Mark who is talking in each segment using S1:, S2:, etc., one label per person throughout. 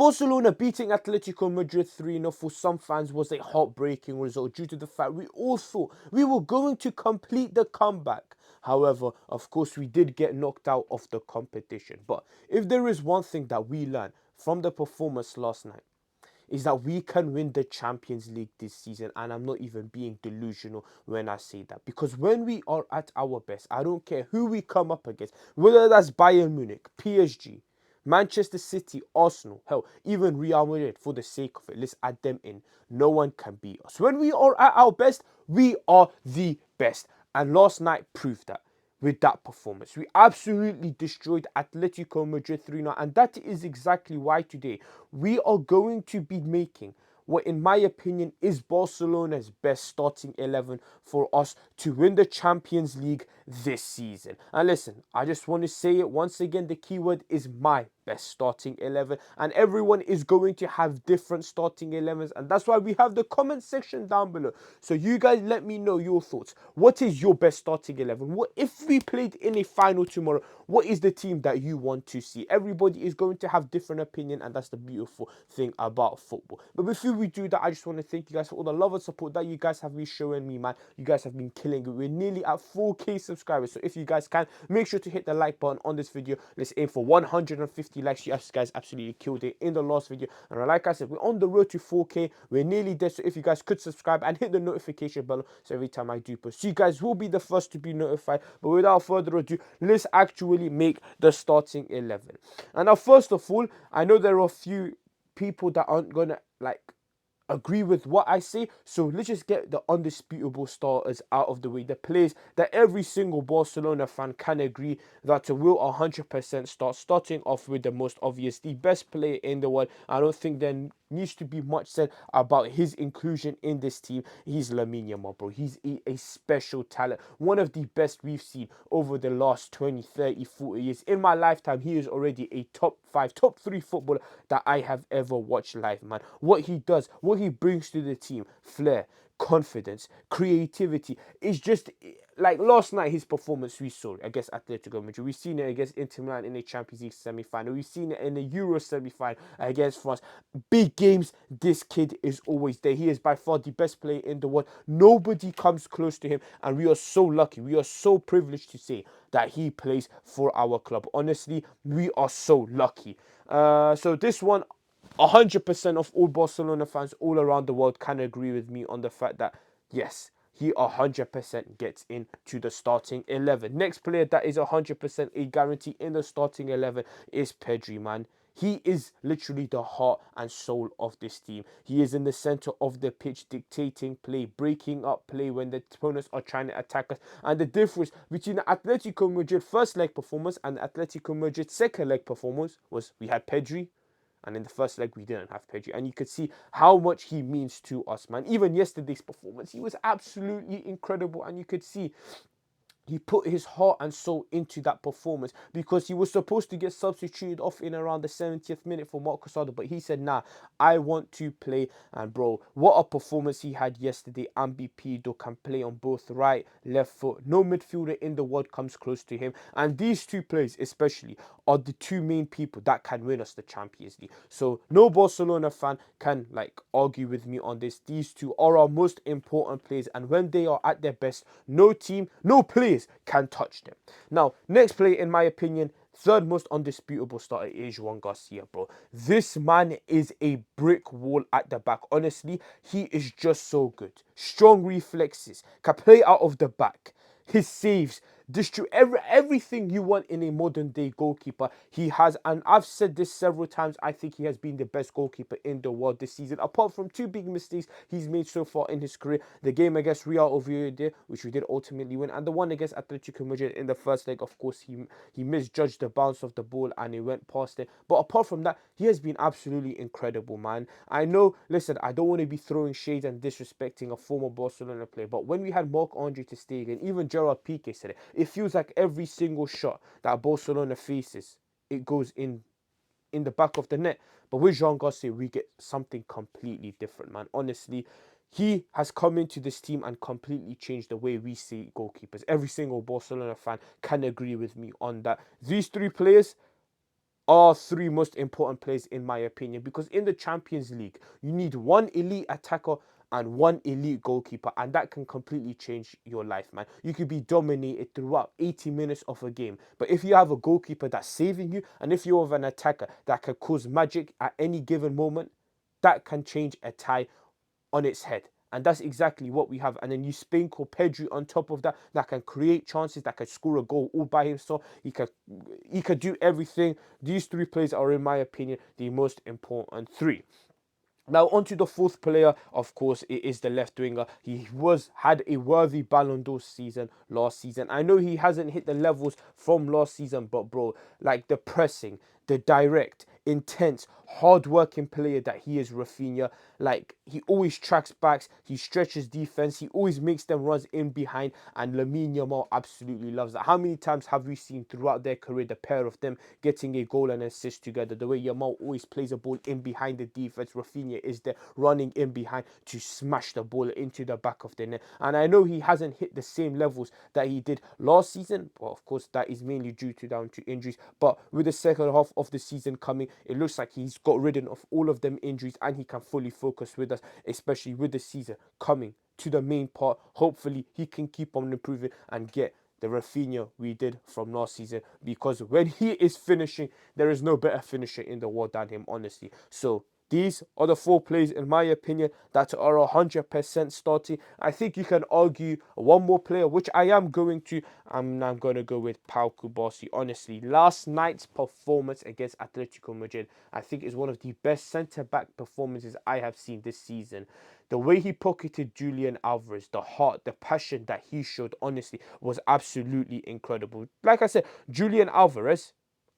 S1: Barcelona beating Atletico Madrid 3-0 for some fans was a heartbreaking result due to the fact we all thought we were going to complete the comeback. However, of course, we did get knocked out of the competition. But if there is one thing that we learned from the performance last night, is that we can win the Champions League this season, and I'm not even being delusional when I say that, because when we are at our best, I don't care who we come up against, whether that's Bayern Munich, PSG, Manchester City, Arsenal, hell, even Real Madrid, for the sake of it, let's add them in. No one can beat us. When we are at our best, we are the best. And last night proved that with that performance. We absolutely destroyed Atletico Madrid 3-0, and that is exactly why today we are going to be making what, in my opinion, is Barcelona's best starting 11 for us to win the Champions League this season. And listen, I just want to say it once again, the keyword is my best starting 11, and everyone is going to have different starting 11s, and that's why we have the comment section down below. So you guys let me know your thoughts. What is your best starting 11? What if we played in a final tomorrow? What is the team that you want to see? Everybody is going to have different opinion, and that's the beautiful thing about football. But before we do that, I just want to thank you guys for all the love and support that you guys have been showing me, man. You guys have been killing it. We're nearly at 4K subscribers, so if you guys can, make sure to hit the like button on this video. Let's aim for 150 likes. You guys absolutely killed it in the last video, and like I said, we're on the road to 4K. We're nearly there, so if you guys could subscribe and hit the notification bell, so every time I do post, you guys will be the first to be notified. But without further ado, let's actually make the starting 11. And now, first of all, I know there are a few people that aren't gonna agree with what I say, so let's just get the undisputable starters out of the way, the players that every single Barcelona fan can agree that will 100% start. Starting off with the most obvious, the best player in the world. I don't think there needs to be much said about his inclusion in this team. He's Lamine Yamal, bro. He's a special talent, one of the best we've seen over the last 20, 30, 40 years. In my lifetime, he is already a top 5, top 3 footballer that I have ever watched live, man. What he does, what he brings to the team, flair, confidence, creativity, is just like last night. His performance, we saw it against Atletico Madrid, we've seen it against Inter Milan in the Champions League semi-final, we've seen it in the Euro semi-final against France. Big games, this kid is always there. He is by far the best player in the world. Nobody comes close to him, and we are so lucky, we are so privileged to say that he plays for our club. Honestly, we are so lucky. So this one, 100% of all Barcelona fans all around the world can agree with me on the fact that, yes, he 100% gets into the starting 11. Next player that is 100% a guarantee in the starting 11 is Pedri, man. He is literally the heart and soul of this team. He is in the center of the pitch, dictating play, breaking up play when the opponents are trying to attack us. And the difference between the Atletico Madrid first leg performance and the Atletico Madrid second leg performance was we had Pedri, and in the first leg, we didn't have Pedri. And you could see how much he means to us, man. Even yesterday's performance, he was absolutely incredible. And you could see he put his heart and soul into that performance, because he was supposed to get substituted off in around the 70th minute for Marc Casado, but he said, nah, I want to play. And bro, what a performance he had yesterday. Ambipedor, can play on both right, left foot. No midfielder in the world comes close to him. And these two players especially are the two main people that can win us the Champions League. So no Barcelona fan can argue with me on this. These two are our most important players, and when they are at their best, no team, no players can touch them. Now, next player, in my opinion, third most undisputable starter is Juan Garcia, bro. This man is a brick wall at the back. Honestly, he is just so good. Strong reflexes, can play out of the back. His saves, everything you want in a modern day goalkeeper, he has. And I've said this several times, I think he has been the best goalkeeper in the world this season, apart from two big mistakes he's made so far in his career: the game against Real Oviedo, which we did ultimately win, and the one against Atletico Madrid in the first leg. Of course, he misjudged the bounce of the ball and he went past it, but apart from that, he has been absolutely incredible, man. I know, listen, I don't want to be throwing shades and disrespecting a former Barcelona player, but when we had Marc-Andre ter Stegen, even Gerard Piqué said it feels like every single shot that Barcelona faces, it goes in the back of the net. But with Jean Garcia, we get something completely different, man. Honestly, he has come into this team and completely changed the way we see goalkeepers. Every single Barcelona fan can agree with me on that. These three players are three most important players in my opinion, because in the Champions League you need one elite attacker and one elite goalkeeper, and that can completely change your life, man. You could be dominated throughout 80 minutes of a game, but if you have a goalkeeper that's saving you, and if you have an attacker that can cause magic at any given moment, that can change a tie on its head. And that's exactly what we have. And then you sprinkle Pedri on top of that, that can create chances, that can score a goal all by himself. He could do everything. These three players are, in my opinion, the most important three. Now, on to the fourth player. Of course, it is the left winger. He had a worthy Ballon d'Or season last season. I know he hasn't hit the levels from last season, but bro, like the pressing, the direct, intense, hard-working player that he is, Rafinha. Like, he always tracks backs, he stretches defense, he always makes them runs in behind, and Lamine Yamal absolutely loves that. How many times have we seen throughout their career the pair of them getting a goal and assist together? The way Yamal always plays a ball in behind the defense, Rafinha is there running in behind to smash the ball into the back of the net. And I know he hasn't hit the same levels that he did last season, but of course that is mainly down to injuries. But with the second half of the season coming, it looks like he's got rid of all of them injuries and he can fully focus with us, especially with the season coming to the main part. Hopefully he can keep on improving and get the Rafinha we did from last season, because when he is finishing, there is no better finisher in the world than him, honestly. So these are the four players, in my opinion, that are 100% starting. I think you can argue one more player, which I am going to. I'm going to go with Pau Kubasi. Honestly, last night's performance against Atletico Madrid, I think, is one of the best centre-back performances I have seen this season. The way he pocketed Julian Alvarez, the heart, the passion that he showed, honestly, was absolutely incredible. Like I said, Julian Alvarez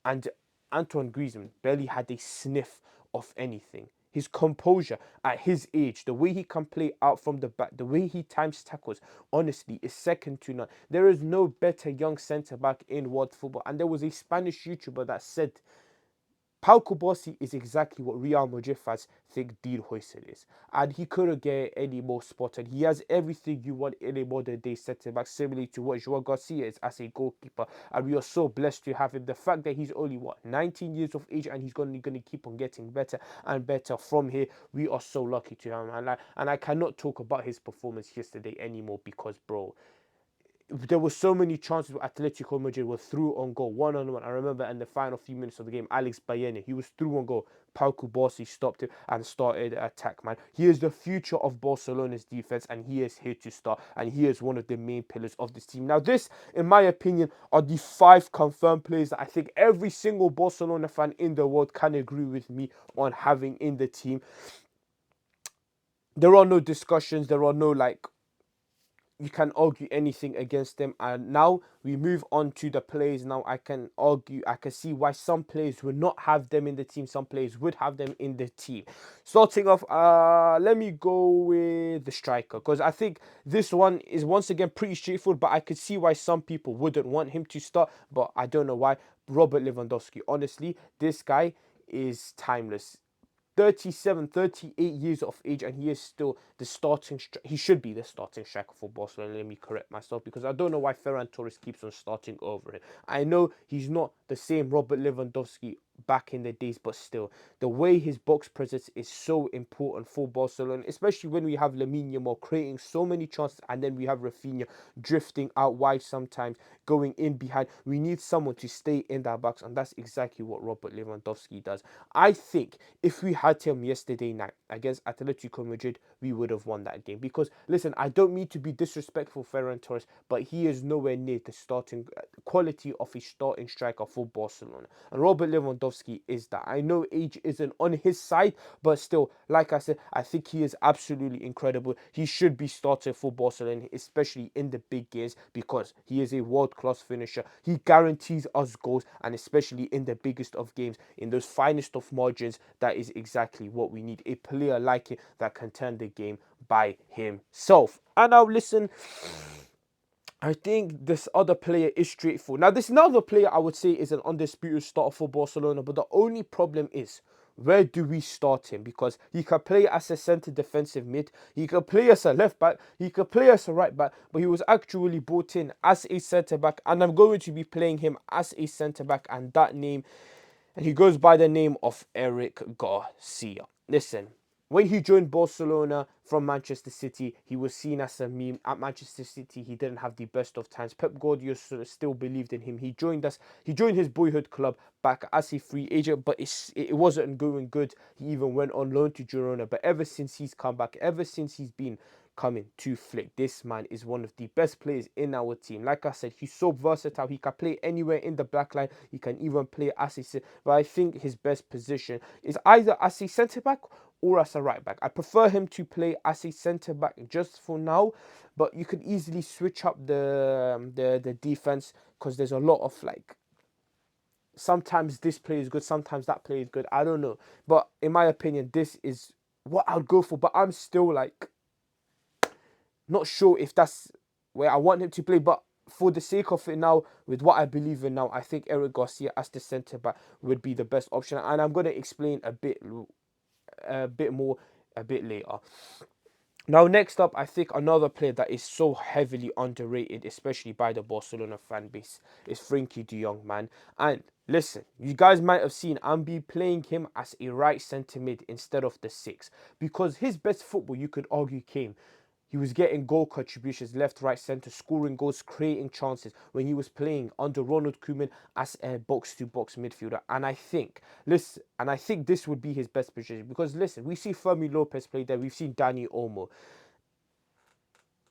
S1: and Antoine Griezmann barely had a sniff of anything. His composure at his age, the way he can play out from the back, the way he times tackles, honestly, is second to none. There is no better young centre-back in world football. And there was a Spanish YouTuber that said Pau Kubasi is exactly what Real Madrid fans think Dean Huijsen is. And he couldn't get any more spotted. He has everything you want in a modern day centre-back, similarly to what Joao Garcia is as a goalkeeper. And we are so blessed to have him. The fact that he's only, 19 years of age, and he's going to keep on getting better and better from here. We are so lucky to have him. And I cannot talk about his performance yesterday anymore because, bro, there were so many chances where Atletico Madrid were through on goal, one-on-one. I remember in the final few minutes of the game, Alex Baena, he was through on goal. Pau Kubasi stopped him and started the attack, man. He is the future of Barcelona's defense, and he is here to start, and he is one of the main pillars of this team. Now, this, in my opinion, are the 5 confirmed players that I think every single Barcelona fan in the world can agree with me on having in the team. There are no discussions, there are no, you can argue anything against them. And now we move on to the players. Now I can see why some players would not have them in the team, some players would have them in the team. Starting off, let me go with the striker, because I think this one is once again pretty straightforward, but I could see why some people wouldn't want him to start, but I don't know why. Robert Lewandowski, honestly, this guy is timeless. 37, 38 years of age, and he is still the starting. He should be the starting striker for Barcelona. Let me correct myself, because I don't know why Ferran Torres keeps on starting over him. I know he's not the same Robert Lewandowski back in the days, but still, the way his box presence is so important for Barcelona, especially when we have Lamine Yamal creating so many chances, and then we have Rafinha drifting out wide sometimes, going in behind. We need someone to stay in that box, and that's exactly what Robert Lewandowski does. I think if we had him yesterday night against Atletico Madrid, we would have won that game. Because, listen, I don't mean to be disrespectful Ferran Torres, but he is nowhere near the starting quality of a starting striker for Barcelona. And Robert Lewandowski is that. I know age isn't on his side, but still, like I said, I think he is absolutely incredible. He should be starting for Barcelona, especially in the big games, because he is a world-class finisher. He guarantees us goals, and especially in the biggest of games, in those finest of margins, that is exactly what we need. A player like him that can turn the game by himself. And now listen, I think this other player is straightforward. Now, this another player I would say is an undisputed starter for Barcelona, but the only problem is, where do we start him? Because he can play as a centre defensive mid, he can play as a left back, he can play as a right back, but he was actually brought in as a centre back, and I'm going to be playing him as a centre back, and that name and he goes by the name of Eric Garcia. Listen, when he joined Barcelona from Manchester City, he was seen as a meme. At Manchester City, he didn't have the best of times. Pep Guardiola still believed in him. He joined us. He joined his boyhood club back as a free agent, but it wasn't going good. He even went on loan to Girona. But ever since he's come back, ever since he's been coming to Flick, this man is one of the best players in our team. Like I said, he's so versatile. He can play anywhere in the back line. He can even play as a, but I think his best position is either as a centre back or as a right back. I prefer him to play as a centre back just for now, but you could easily switch up the defense, because there's a lot of like, sometimes this player is good, sometimes that player is good. I don't know, but in my opinion, this is what I'll go for. But I'm still like not sure if that's where I want him to play, but for the sake of it now, with what I believe in now, I think Eric Garcia as the centre back would be the best option, and I'm going to explain a bit more a bit later. Now, next up, I think another player that is so heavily underrated, especially by the Barcelona fan base, is Frenkie de Jong, man. And listen, you guys might have seen I'm be playing him as a right centre mid instead of the 6, because his best football, you could argue, came. He was getting goal contributions left, right, centre, scoring goals, creating chances when he was playing under Ronald Koeman as a box-to-box midfielder. And I think, listen, and I think this would be his best position, because listen, we see Fermi Lopez play there, we've seen Dani Olmo.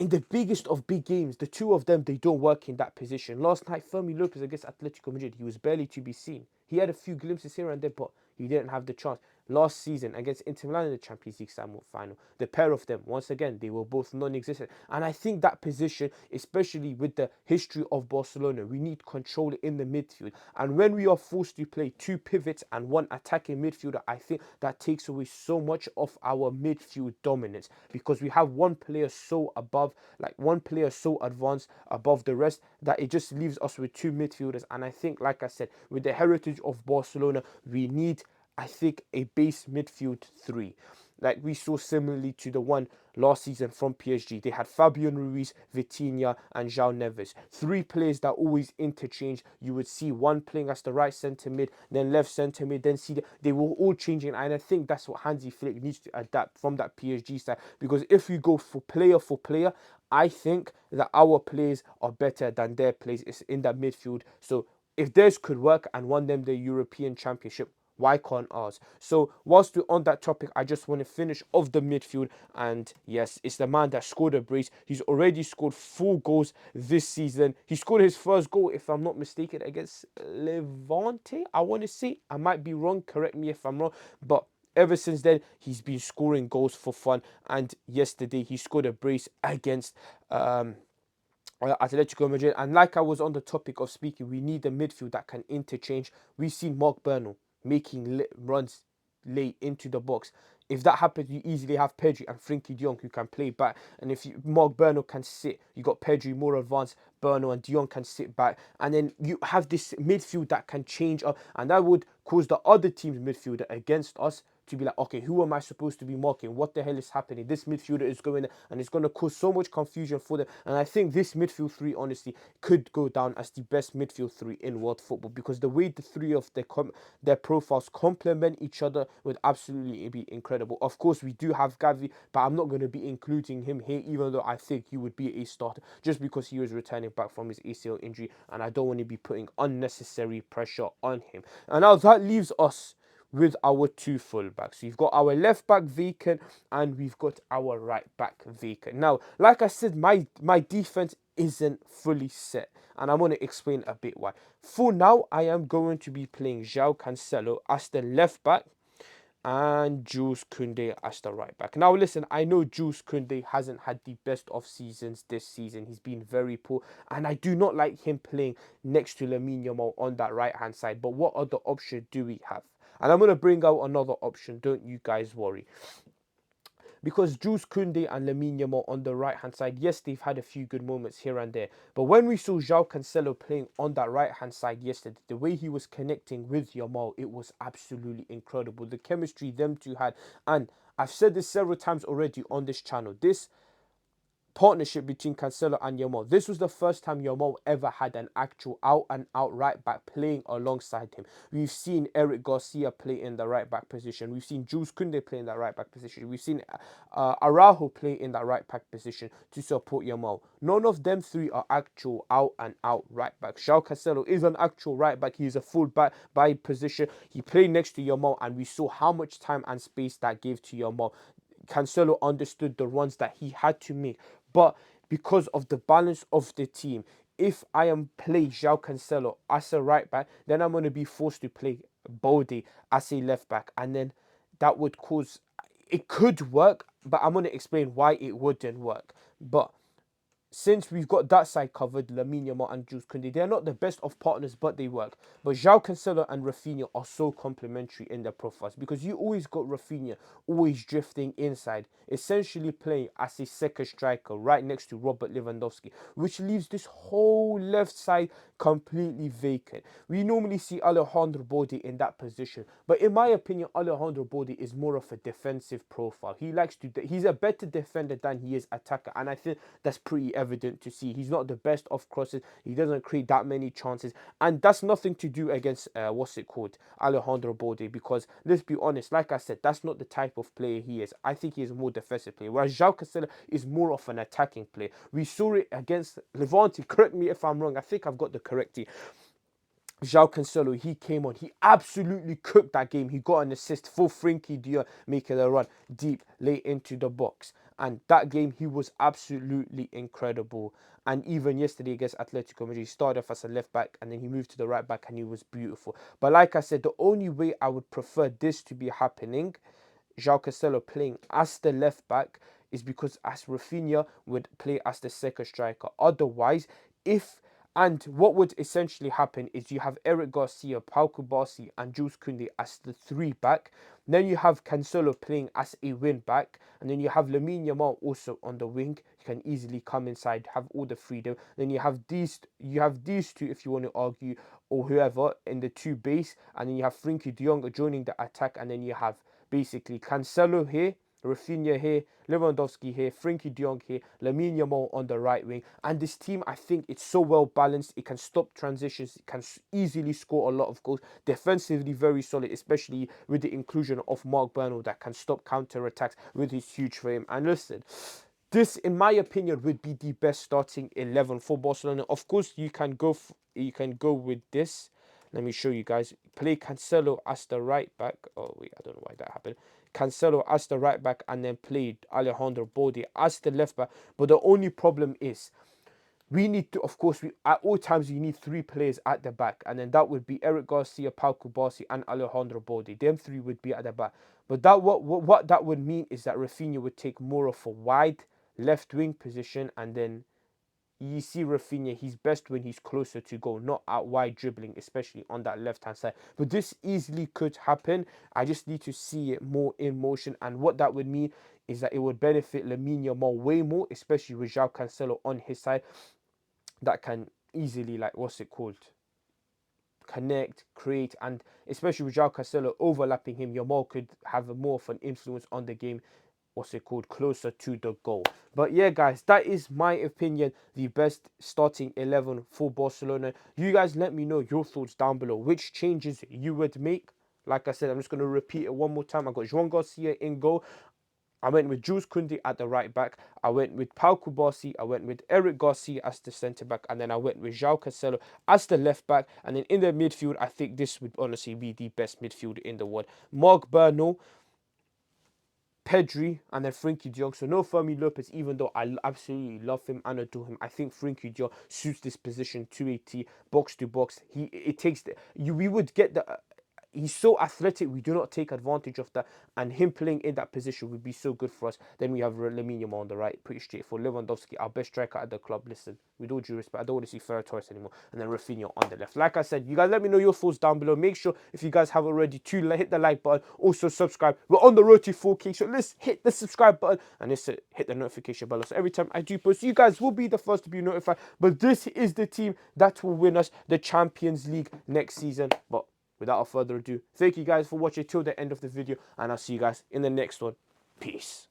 S1: In the biggest of big games, the two of them, they don't work in that position. Last night, Fermi Lopez against Atletico Madrid, he was barely to be seen. He had a few glimpses here and there, but he didn't have the chance. Last season, against Inter Milan in the Champions League final, the pair of them, once again, they were both non-existent. And I think that position, especially with the history of Barcelona, we need control in the midfield. And when we are forced to play two pivots and one attacking midfielder, I think that takes away so much of our midfield dominance, because we have one player so above, like one player so advanced above the rest, that it just leaves us with two midfielders. And I think, like I said, with the heritage of Barcelona, we need, I think, a base midfield 3. Like we saw similarly to the one last season from PSG. They had Fabian Ruiz, Vitinha, and João Neves. 3 players that always interchange. You would see one playing as the right centre mid, then left centre mid, then see they were all changing. And I think that's what Hansi Flick needs to adapt from that PSG side. Because if we go for player, I think that our players are better than their players in that midfield. So if theirs could work and won them the European Championship, why can't ours? So whilst we're on that topic, I just want to finish off the midfield. And yes, it's the man that scored a brace. He's already scored 4 goals this season. He scored his first goal, if I'm not mistaken, against Levante, I want to say. I might be wrong. Correct me if I'm wrong. But ever since then, he's been scoring goals for fun. And yesterday, he scored a brace against Atletico Madrid. And like I was on the topic of speaking, we need a midfield that can interchange. We've seen Mark Bernal making runs late into the box. If that happens, you easily have Pedri and Frenkie de Jong who can play back. And if Mark Bernal can sit, you got Pedri more advanced, Bernal and de Jong can sit back. And then you have this midfield that can change up. And that would cause the other team's midfielder against us to be like, okay, who am I supposed to be marking? What the hell is happening? This midfielder is going, and it's going to cause so much confusion for them. And I think this midfield 3, honestly, could go down as the best midfield 3 in world football, because the way the 3 of their profiles complement each other would absolutely be incredible. Of course, we do have Gavi, but I'm not going to be including him here, even though I think he would be a starter, just because he was returning back from his ACL injury, and I don't want to be putting unnecessary pressure on him. And now that leaves us with our 2 fullbacks. So you've got our left back vacant, and we've got our right back vacant. Now, like I said, my defense isn't fully set, and I'm going to explain a bit why. For now, I am going to be playing João Cancelo as the left back and Jules Koundé as the right back. Now listen, I know Jules Koundé hasn't had the best of seasons this season. He's been very poor, and I do not like him playing next to Lamine Yamal on that right hand side. But what other option do we have? And I'm going to bring out another option, don't you guys worry. Because Jules Koundé and Lamine Yamal on the right-hand side, yes, they've had a few good moments here and there. But when we saw João Cancelo playing on that right-hand side yesterday, the way he was connecting with Yamal, it was absolutely incredible. The chemistry them two had. And I've said this several times already on this channel. This partnership between Cancelo and Yamal. This was the first time Yamal ever had an actual out-and-out right back playing alongside him. We've seen Eric Garcia play in the right back position. We've seen Jules Koundé play in that right back position. We've seen Araujo play in that right back position to support Yamal. None of them three are actual out-and-out right back. João Cancelo is an actual right back. He's a full back by position. He played next to Yamal, and we saw how much time and space that gave to Yamal. Cancelo understood the runs that he had to make. But because of the balance of the team, if I am playing João Cancelo as a right back, then I'm going to be forced to play Balde as a left back. And then that would cause... It could work, but I'm going to explain why it wouldn't work. But since we've got that side covered, Lamine Yamal and Jules Koundé, they're not the best of partners, but they work. But João Cancelo and Rafinha are so complementary in their profiles, because you always got Rafinha always drifting inside, essentially playing as a second striker right next to Robert Lewandowski, which leaves this whole left side completely vacant. We normally see Alejandro Balde in that position, but in my opinion, Alejandro Balde is more of a defensive profile. He's a better defender than he is attacker, and I think that's pretty evident to see. He's not the best of crosses. He doesn't create that many chances, and that's nothing to do against Alejandro Balde, because let's be honest, like I said, that's not the type of player he is. I think he is more defensive player, whereas João Cancelo is more of an attacking player. We saw it against Levante. Correct me if I'm wrong. I think I've got the correct team. João Cancelo, he came on. He absolutely cooked that game. He got an assist for Frenkie de Jong, making a run deep, late into the box. And that game, he was absolutely incredible. And even yesterday against Atletico Madrid, he started off as a left back and then he moved to the right back and he was beautiful. But like I said, the only way I would prefer this to be happening, João Cancelo playing as the left back, is because as Rafinha would play as the second striker. Otherwise, and what would essentially happen is you have Eric Garcia, Pau Kubasi and Jules Koundé as the three back. Then you have Cancelo playing as a wing back. And then you have Lamine Yamal also on the wing. You can easily come inside, have all the freedom. Then you have these two, if you want to argue, or whoever in the two base. And then you have Frenkie de Jong joining the attack. And then you have basically Cancelo here, Rafinha here, Lewandowski here, Frenkie de Jong here, Lamine Yamal on the right wing. And this team, I think it's so well balanced. It can stop transitions. It can easily score a lot of goals. Defensively very solid, especially with the inclusion of Marc Bernal that can stop counter-attacks with his huge frame. And listen, this, in my opinion, would be the best starting 11 for Barcelona. Of course, you can go with this. Let me show you guys. Play Cancelo as the right back. Oh, wait, I don't know why that happened. Cancelo as the right back and then played Alejandro Balde as the left back. But the only problem is we need to, of course, at all times you need three players at the back. And then that would be Eric Garcia, Pau Kubasi and Alejandro Balde. Them three would be at the back. But that what that would mean is that Rafinha would take more of a wide left wing position, and then you see Rafinha, he's best when he's closer to goal, not out wide dribbling, especially on that left-hand side. But this easily could happen. I just need to see it more in motion. And what that would mean is that it would benefit Lamine Yamal way more, especially with João Cancelo on his side. That can easily, connect, create, and especially with João Cancelo overlapping him, Yamal could have more of an influence on the game, closer to the goal. But yeah, guys, that is my opinion, the best starting 11 for Barcelona. You guys let me know your thoughts down below, which changes you would make. Like I said, I'm just going to repeat it one more time. I got João Garcia in goal. I went with Jules Koundé at the right back. I went with Pau Kubasi. I went with Eric Garcia as the centre back. And then I went with João Cancelo as the left back. And then in the midfield, I think this would honestly be the best midfield in the world. Marc Bernal, Pedri, and then Frenkie de Jong. So no Fermi Lopez, even though I absolutely love him and adore him. I think Frenkie de Jong suits this position to a T, box to box. We would get the... He's so athletic, we do not take advantage of that. And him playing in that position would be so good for us. Then we have Lamine Yamal on the right, pretty straightforward. Lewandowski, our best striker at the club. Listen, with all due respect, I don't want to see Ferran Torres anymore. And then Rafinha on the left. Like I said, you guys let me know your thoughts down below. Make sure, if you guys have already, to hit the like button. Also subscribe. We're on the road to 4K, so let's hit the subscribe button and let's hit the notification bell. So every time I do post, you guys will be the first to be notified. But this is the team that will win us the Champions League next season. But without further ado, thank you guys for watching till the end of the video, and I'll see you guys in the next one. Peace.